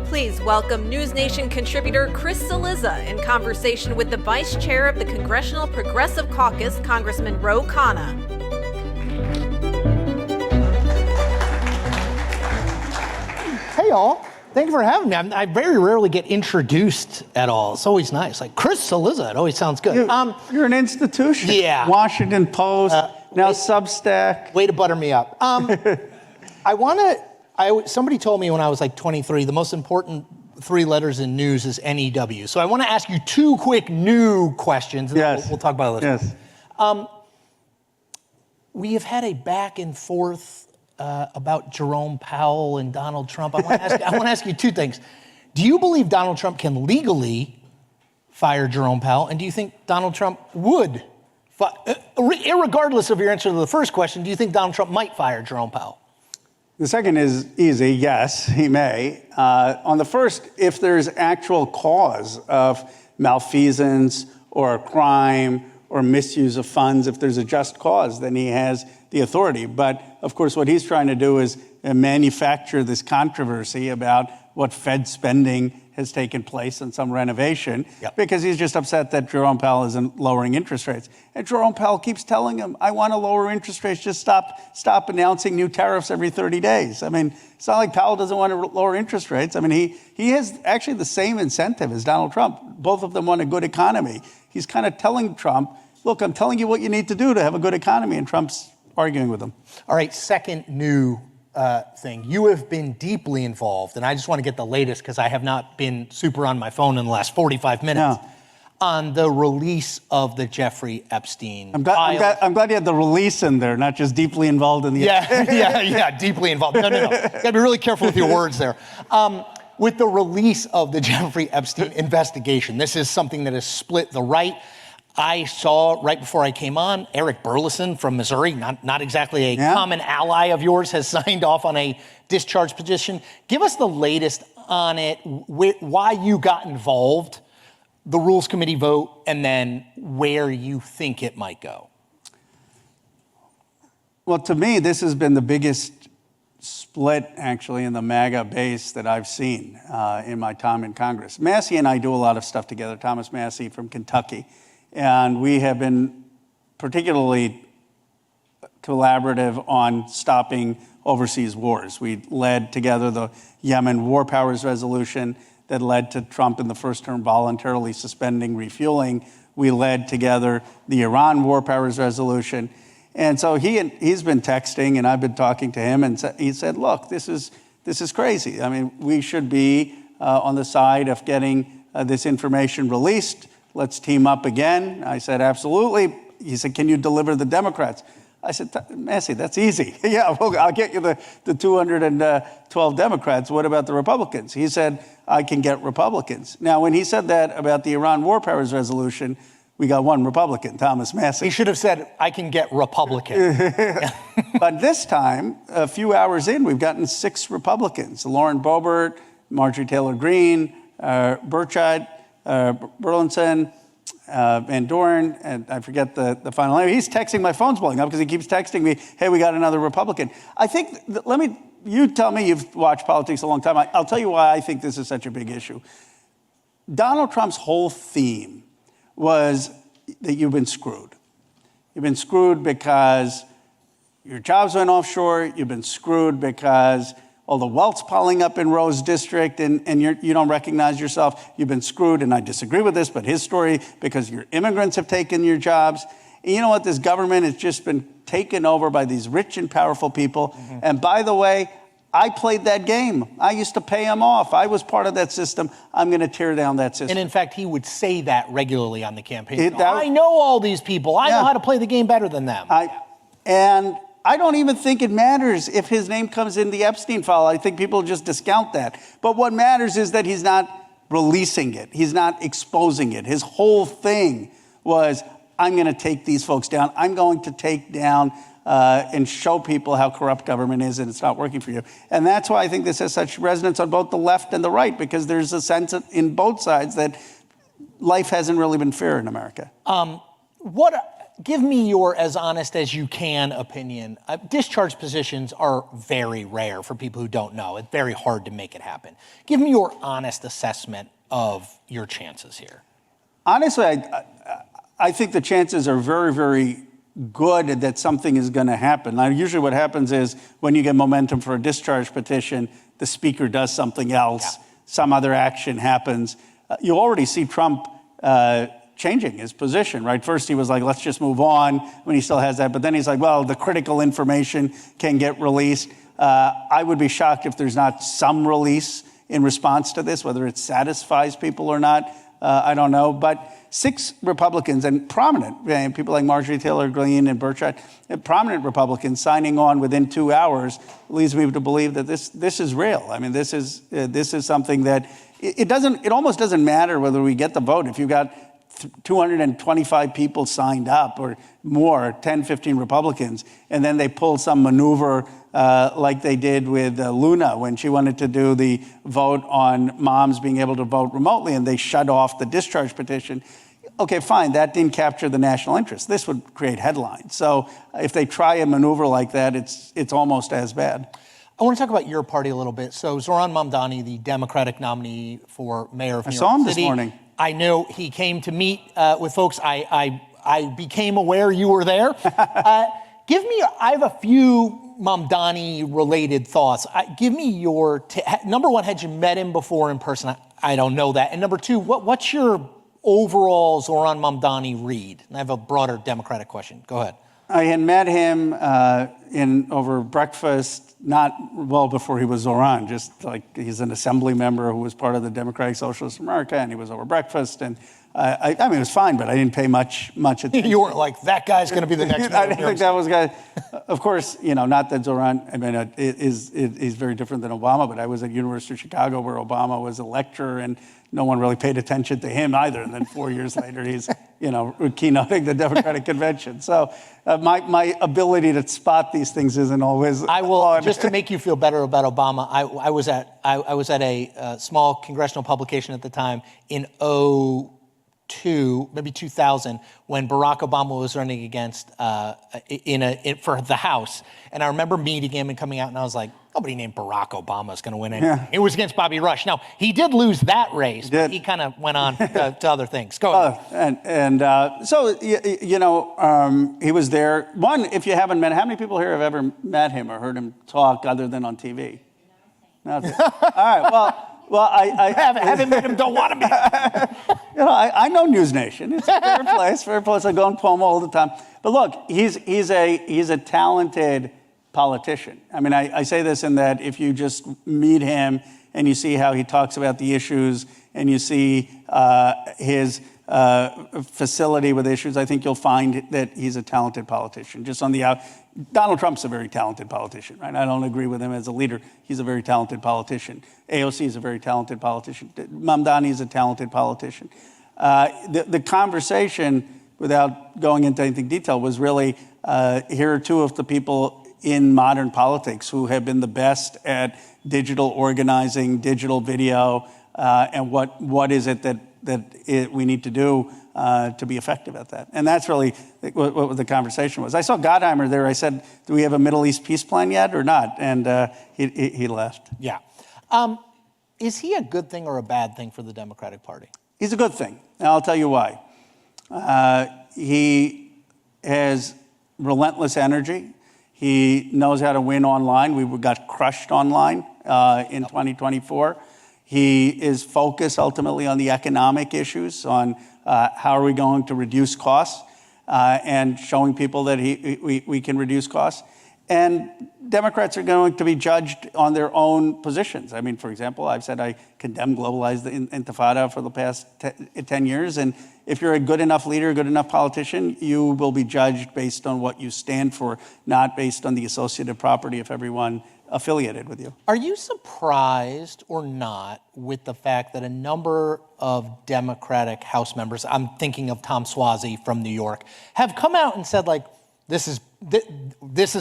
Please welcome NewsNation contributor Chris Cillizza in conversation with the Vice Chair of the Congressional Progressive Caucus, Congressman Khanna. Hey, y'all. Thank you for having me. I very rarely get introduced at all. It's always nice. Like Chris Cillizza, it always sounds good. You're an institution. Yeah. Washington Post, now Substack. Way to butter me up. Somebody told me when I was like 23, the most important three letters in news is NEW. So I want to ask you two quick new questions, and then we'll talk about this. Yes. We have had a back and forth about Jerome Powell and Donald Trump. I want to ask you two things. Do you believe Donald Trump can legally fire Jerome Powell? And do you think Donald Trump would, irregardless of your answer to the first question, do you think Donald Trump might fire Jerome Powell? The second is easy. Yes, he may. On the first, if there's actual cause of malfeasance or a crime or misuse of funds, if there's a just cause, then he has the authority. But of course, what he's trying to do is manufacture this controversy about what Fed spending has taken place on some renovation, because he's just upset that Jerome Powell isn't lowering interest rates. And Jerome Powell keeps telling him, I want to lower interest rates, just stop announcing new tariffs every 30 days. I mean, it's not like Powell doesn't want to lower interest rates. I mean, he has actually the same incentive as Donald Trump. Both of them want a good economy. He's kind of telling Trump, look, I'm telling you what you need to do to have a good economy, and Trump's arguing with him. All right, second new thing. You have been deeply involved, and I just want to get the latest because I have not been super on my phone in the last 45 minutes, on the release of the Jeffrey Epstein file. I'm glad you had the release in there, not just deeply involved in the... Yeah, deeply involved. No. You got to be really careful with your words there. With the release of the Jeffrey Epstein investigation, this is something that has split the right. I saw right before I came on, Eric Burleson from Missouri, not exactly a common ally of yours, has signed off on a discharge petition. Give us the latest on it, why you got involved, the Rules Committee vote, and then where you think it might go. Well, to me, this has been the biggest split, actually, in the MAGA base that I've seen in my time in Congress. Massey and I do a lot of stuff together, Thomas Massey from Kentucky. And we have been particularly collaborative on stopping overseas wars. We led together the Yemen War Powers Resolution that led to Trump in the first term voluntarily suspending refueling. We led together the Iran War Powers Resolution. And so he's been texting, and I've been talking to him, and he said, look, this is crazy. I mean, we should be on the side of getting this information released. Let's team up again. I said, absolutely. He said, can you deliver the Democrats? I said, Massey, that's easy. Yeah, well, I'll get you the 212 Democrats. What about the Republicans? He said, I can get Republicans. Now, when he said that about the Iran War Powers Resolution, we got one Republican, Thomas Massey. He should have said, I can get Republican. But this time, a few hours in, we've gotten 6 Republicans. Lauren Boebert, Marjorie Taylor Greene, Burchett, Burleson, Van Doren, and I forget the final name. He's texting, my phone's blowing up because he keeps texting me, hey, we got another Republican. I think, you tell me you've watched politics a long time. I'll tell you why I think this is such a big issue. Donald Trump's whole theme was that you've been screwed. You've been screwed because your jobs went offshore. You've been screwed because all the wealth's piling up in Roe's district and you don't recognize yourself. You've been screwed, and I disagree with this, but his story, because your immigrants have taken your jobs. And you know what? This government has just been taken over by these rich and powerful people. Mm-hmm. And by the way, I played that game. I used to pay them off. I was part of that system. I'm going to tear down that system. And in fact, he would say that regularly on the campaign. I know all these people. I know how to play the game better than them. And I don't even think it matters if his name comes in the Epstein file. I think people just discount that. But what matters is that he's not releasing it. He's not exposing it. His whole thing was, I'm going to take these folks down. I'm going to take down and show people how corrupt government is, and it's not working for you. And that's why I think this has such resonance on both the left and the right, because there's a sense in both sides that life hasn't really been fair in America. give me your as honest as you can opinion. Discharge positions are very rare for people who don't know. It's very hard to make it happen. Give me your honest assessment of your chances here. Honestly, I think the chances are very, very good that something is going to happen. Now, usually what happens is when you get momentum for a discharge petition, the speaker does something else, some other action happens. You already see Trump changing his position, right? First, he was like, let's just move on when he still has that. But then he's like, well, the critical information can get released. I would be shocked if there's not some release in response to this, whether it satisfies people or not. I don't know. But 6 Republicans and prominent people like Marjorie Taylor Greene and Burchett, prominent Republicans signing on within 2 hours leads me to believe that this is real. I mean, this is something that it almost doesn't matter whether we get the vote. If you've got 225 people signed up or more, 10, 15 Republicans, and then they pull some maneuver like they did with Luna when she wanted to do the vote on moms being able to vote remotely, and they shut off the discharge petition. Okay, fine, that didn't capture the national interest. This would create headlines. So if they try a maneuver like that, it's almost as bad. I want to talk about your party a little bit. So Zohran Mamdani, the Democratic nominee for mayor of New York City. I saw him this morning. I know he came to meet with folks. I became aware you were there. I have a few Mamdani-related thoughts. Give me your, number one, had you met him before in person? I don't know that. And number two, what's your overall Zohran Mamdani read? And I have a broader Democratic question. Go ahead. I had met him over breakfast, not well before he was Zohran, just like he's an assembly member who was part of the Democratic Socialists of America, and he was over breakfast. And I mean, it was fine, but I didn't pay much attention. You weren't like, that guy's going to be the next mayor. I didn't think that was guy. Of course, not that Zohran, I mean, is very different than Obama, but I was at University of Chicago where Obama was a lecturer, and no one really paid attention to him either. And then 4 years later, he's, keynoting the Democratic convention. So my ability to spot these things isn't always I will, on. Just to make you feel better about Obama, I was at a small congressional publication at the time in 2002, maybe 2000, when Barack Obama was running against for the House. And I remember meeting him and coming out, and I was like, nobody named Barack Obama is going to win it. Yeah. It was against Bobby Rush. Now, he did lose that race, but he kind of went on to other things. Go ahead. So, he was there. One, if you haven't met him, how many people here have ever met him or heard him talk other than on TV? Nothing. All right, well, I haven't met him, don't want to meet him. I know NewsNation. It's a fair place. I go on Pomo all the time. But look, he's a talented politician. I mean, I say this in that if you just meet him and you see how he talks about the issues and you see his facility with issues, I think you'll find that he's a talented politician. Just on the out, Donald Trump's a very talented politician, right? I don't agree with him as a leader. He's a very talented politician. AOC is a very talented politician. Mamdani is a talented politician. The conversation, without going into anything detail, was really here are two of the people in modern politics who have been the best at digital organizing, digital video, and what is it that we need to do to be effective at that. And that's really what the conversation was. I saw Gottheimer there. I said, do we have a Middle East peace plan yet or not? And he left. Yeah. Is he a good thing or a bad thing for the Democratic Party? He's a good thing. And I'll tell you why. He has relentless energy. He knows how to win online. We got crushed online in 2024. He is focused ultimately on the economic issues, on how are we going to reduce costs, and showing people that we can reduce costs. And Democrats are going to be judged on their own positions. I mean, for example, I've said I condemn globalized intifada for the past 10 years. And if you're a good enough leader, a good enough politician, you will be judged based on what you stand for, not based on the associative property of everyone affiliated with you. Are you surprised or not with the fact that a number of Democratic House members, I'm thinking of Tom Suozzi from New York, have come out and said, like, this is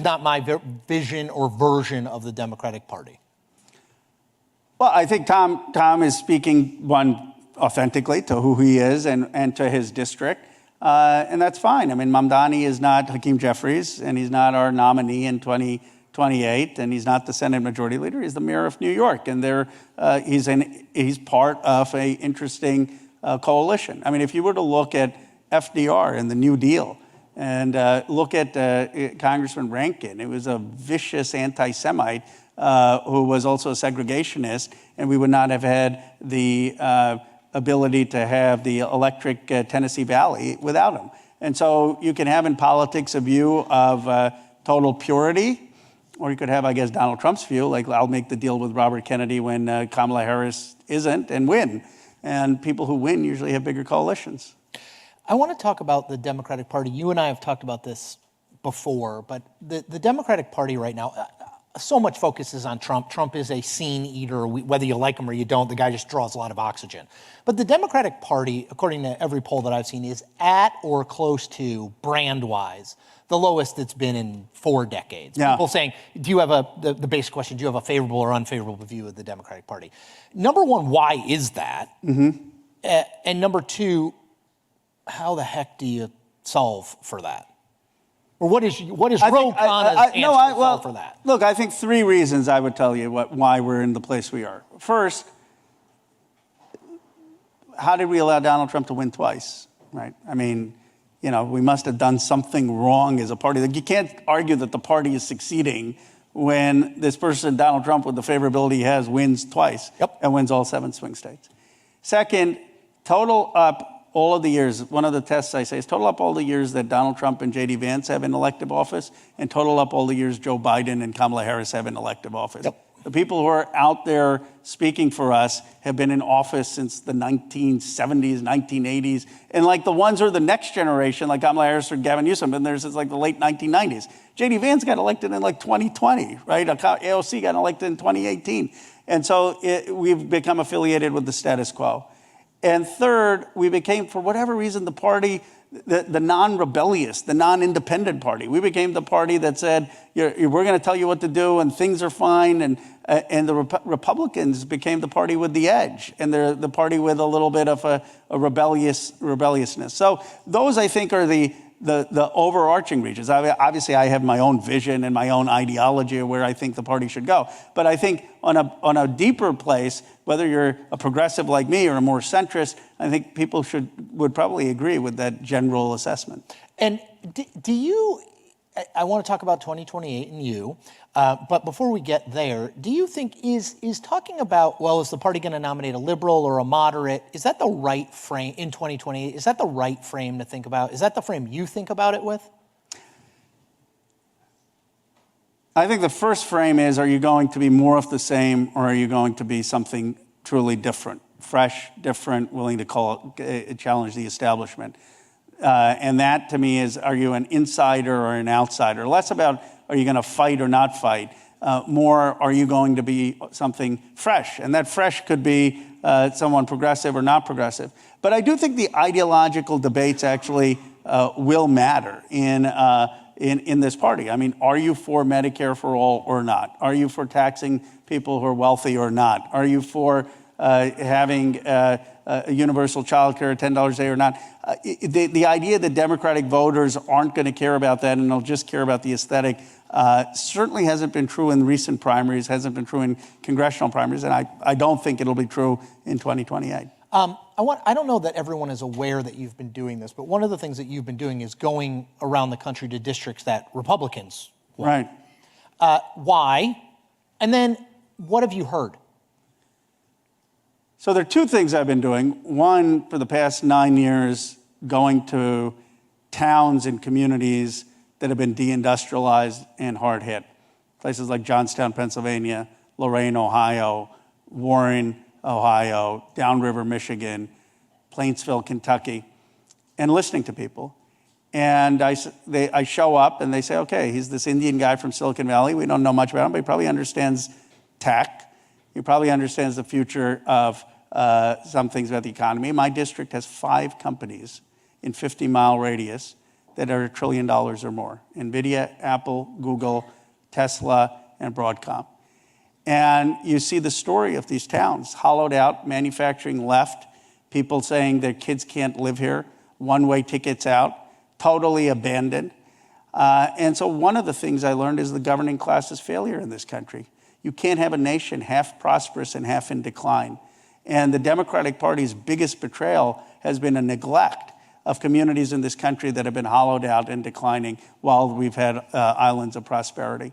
not my vision or version of the Democratic Party? Well, I think Tom is speaking, one, authentically to who he is and to his district. And that's fine. I mean, Mamdani is not Hakeem Jeffries, and he's not our nominee in 2028, and he's not the Senate Majority Leader. He's the mayor of New York, and he's part of a interesting coalition. I mean, if you were to look at FDR and the New Deal, and look at Congressman Rankin, it was a vicious anti-Semite who was also a segregationist, and we would not have had the ability to have the electric Tennessee Valley without him. And so you can have in politics a view of total purity, or you could have, I guess, Donald Trump's view, like I'll make the deal with Robert Kennedy when Kamala Harris isn't, and win. And people who win usually have bigger coalitions. I want to talk about the Democratic Party. You and I have talked about this before, but the Democratic Party right now, so much focus is on Trump. Trump is a scene eater. Whether you like him or you don't, the guy just draws a lot of oxygen. But the Democratic Party, according to every poll that I've seen, is at or close to, brand-wise, the lowest it's been in 4 decades. Yeah. People saying, do you have the basic question, do you have a favorable or unfavorable view of the Democratic Party? Number one, why is that? Mm-hmm. And number two, how the heck do you solve for that? Or what is Ro Khanna's answer to solve for that? Look, I think 3 reasons I would tell you why we're in the place we are. First, how did we allow Donald Trump to win twice, right? I mean, you know, we must have done something wrong as a party. You can't argue that the party is succeeding when this person, Donald Trump, with the favorability he has, wins twice. Yep. And wins all 7 swing states. Second, total up all of the years, one of the tests I say is total up all the years that Donald Trump and J.D. Vance have in elective office, and total up all the years Joe Biden and Kamala Harris have in elective office. Yep. The people who are out there speaking for us have been in office since the 1970s, 1980s, and like the ones who are the next generation, like Kamala Harris or Gavin Newsom, been there since like the late 1990s. J.D. Vance got elected in like 2020, right? AOC got elected in 2018. And so we've become affiliated with the status quo. And third, we became, for whatever reason, the party, the non-rebellious, the non-independent party. We became the party that said, we're going to tell you what to do and things are fine. And the Republicans became the party with the edge, and they're the party with a little bit of a rebelliousness. So those, I think, are the overarching regions. Obviously, I have my own vision and my own ideology of where I think the party should go. But I think on a deeper place, whether you're a progressive like me or a more centrist, I think people would probably agree with that general assessment. And do you, I want to talk about 2028 and you, but before we get there, do you think is talking about, well, is the party going to nominate a liberal or a moderate, is that the right frame in 2028? Is that the right frame to think about? Is that the frame you think about it with? I think the first frame is, are you going to be more of the same, or are you going to be something truly different, fresh, different, willing to challenge the establishment? And that, to me, is, are you an insider or an outsider? Less about, are you going to fight or not fight? More, are you going to be something fresh? And that fresh could be someone progressive or not progressive. But I do think the ideological debates actually will matter in this party. I mean, are you for Medicare for all or not? Are you for taxing people who are wealthy or not? Are you for having universal child care, $10 a day or not? The idea that Democratic voters aren't going to care about that and they'll just care about the aesthetic certainly hasn't been true in recent primaries, hasn't been true in congressional primaries, and I don't think it'll be true in 2028. I don't know that everyone is aware that you've been doing this, but one of the things that you've been doing is going around the country to districts that Republicans won. Right. Why? And then what have you heard? So there are 2 things I've been doing. One, for the past 9 years, going to towns and communities that have been deindustrialized and hard hit. Places like Johnstown, Pennsylvania, Lorain, Ohio, Warren, Ohio, Downriver, Michigan, Plainsville, Kentucky, and listening to people. And I show up and they say, okay, he's this Indian guy from Silicon Valley. We don't know much about him, but he probably understands tech. He probably understands the future of some things about the economy. My district has 5 companies in 50-mile radius that are $1 trillion or more. NVIDIA, Apple, Google, Tesla, and Broadcom. And you see the story of these towns, hollowed out, manufacturing left, people saying their kids can't live here, one-way tickets out, totally abandoned. And so one of the things I learned is the governing class's failure in this country. You can't have a nation half prosperous and half in decline. And the Democratic Party's biggest betrayal has been a neglect of communities in this country that have been hollowed out and declining while we've had islands of prosperity.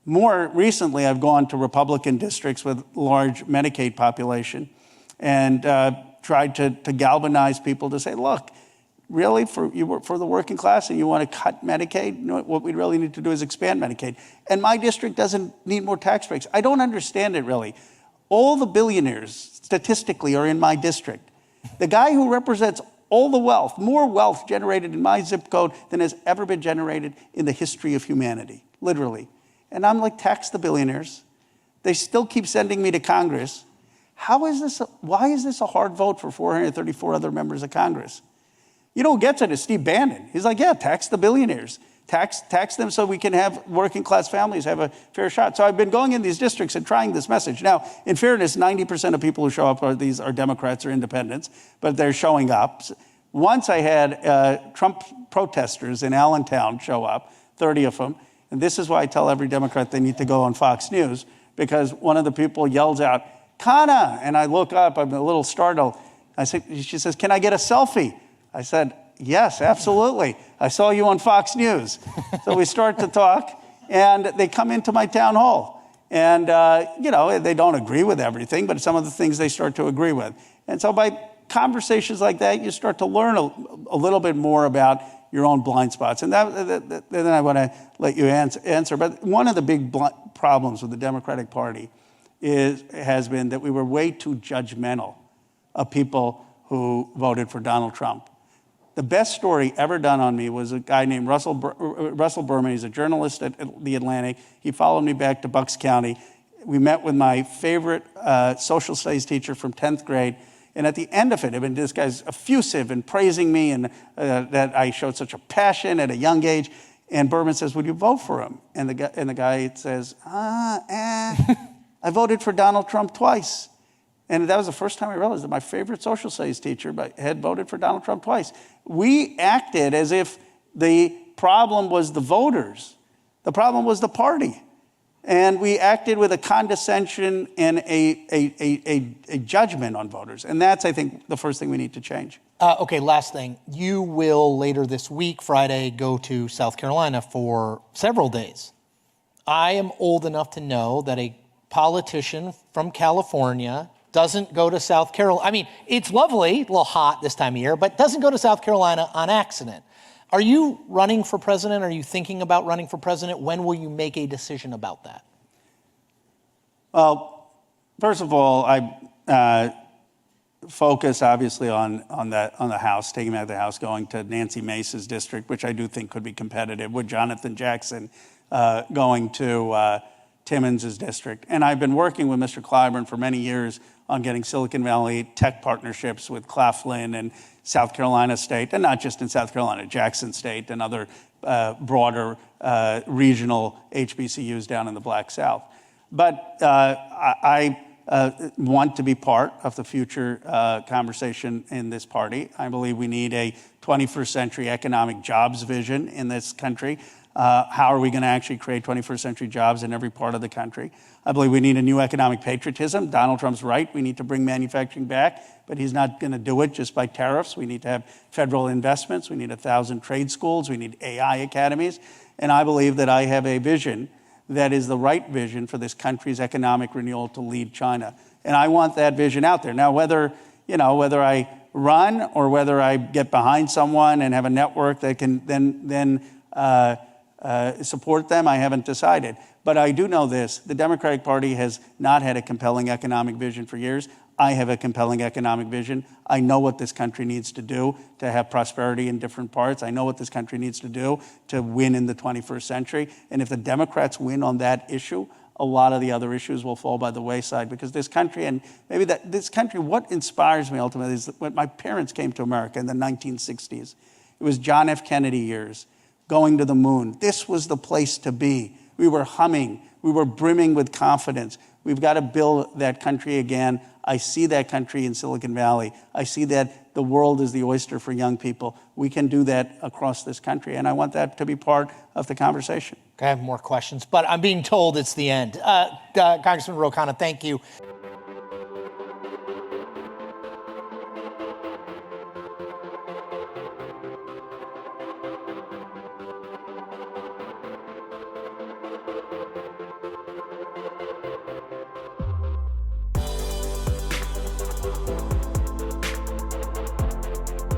More recently, I've gone to Republican districts with large Medicaid population and tried to galvanize people to say, look, really, for the working class and you want to cut Medicaid? What we really need to do is expand Medicaid. And my district doesn't need more tax breaks. I don't understand it, really. All the billionaires, statistically, are in my district. The guy who represents all the wealth, more wealth generated in my zip code than has ever been generated in the history of humanity, literally. And I'm like, tax the billionaires. They still keep sending me to Congress. Why is this a hard vote for 434 other members of Congress? You know who gets it is Steve Bannon. He's like, yeah, tax the billionaires. Tax them so we can have working class families have a fair shot. So I've been going in these districts and trying this message. Now, in fairness, 90% of people who show up are Democrats or independents, but they're showing up. Once I had Trump protesters in Allentown show up, 30 of them. And this is why I tell every Democrat they need to go on Fox News, because one of the people yells out, Khanna, and I look up, I'm a little startled. She says, can I get a selfie? I said, yes, absolutely. I saw you on Fox News. So we start to talk, and they come into my town hall. And, they don't agree with everything, but some of the things they start to agree with. And so by conversations like that, you start to learn a little bit more about your own blind spots. And then I want to let you answer. But one of the big problems with the Democratic Party has been that we were way too judgmental of people who voted for Donald Trump. The best story ever done on me was a guy named Russell Berman. He's a journalist at The Atlantic. He followed me back to Bucks County. We met with my favorite social studies teacher from 10th grade. And at the end of it, I mean, this guy's effusive and praising me and that I showed such a passion at a young age. And Berman says, would you vote for him? And the guy says, I voted for Donald Trump twice. And that was the first time I realized that my favorite social studies teacher had voted for Donald Trump twice. We acted as if the problem was the voters. The problem was the party. And we acted with a condescension and a judgment on voters. And that's, I think, the first thing we need to change. Okay, last thing. You will later this week, Friday, go to South Carolina for several days. I am old enough to know that a politician from California doesn't go to South Carolina. I mean, it's lovely, a little hot this time of year, but doesn't go to South Carolina on accident. Are you running for president? Are you thinking about running for president? When will you make a decision about that? Well, first of all, I focus obviously on the House, taking out the House, going to Nancy Mace's district, which I do think could be competitive, with Jonathan Jackson going to Timmons's district. And I've been working with Mr. Clyburn for many years on getting Silicon Valley tech partnerships with Claflin and South Carolina State, and not just in South Carolina, Jackson State and other broader regional HBCUs down in the Black South. But I want to be part of the future conversation in this party. I believe we need a 21st century economic jobs vision in this country. How are we going to actually create 21st century jobs in every part of the country? I believe we need a new economic patriotism. Donald Trump's right. We need to bring manufacturing back, but he's not going to do it just by tariffs. We need to have federal investments. We need 1,000 trade schools. We need AI academies. And I believe that I have a vision that is the right vision for this country's economic renewal to lead China. And I want that vision out there. Now, whether I run or whether I get behind someone and have a network that can then support them, I haven't decided. But I do know this, the Democratic Party has not had a compelling economic vision for years. I have a compelling economic vision. I know what this country needs to do to have prosperity in different parts. I know what this country needs to do to win in the 21st century. And if the Democrats win on that issue, a lot of the other issues will fall by the wayside, because this country, and maybe this country, what inspires me ultimately is when my parents came to America in the 1960s. It was John F. Kennedy years, going to the moon. This was the place to be. We were humming. We were brimming with confidence. We've got to build that country again. I see that country in Silicon Valley. I see that the world is the oyster for young people. We can do that across this country, and I want that to be part of the conversation. Okay, I have more questions, but I'm being told it's the end. Congressman Ro Khanna, thank you.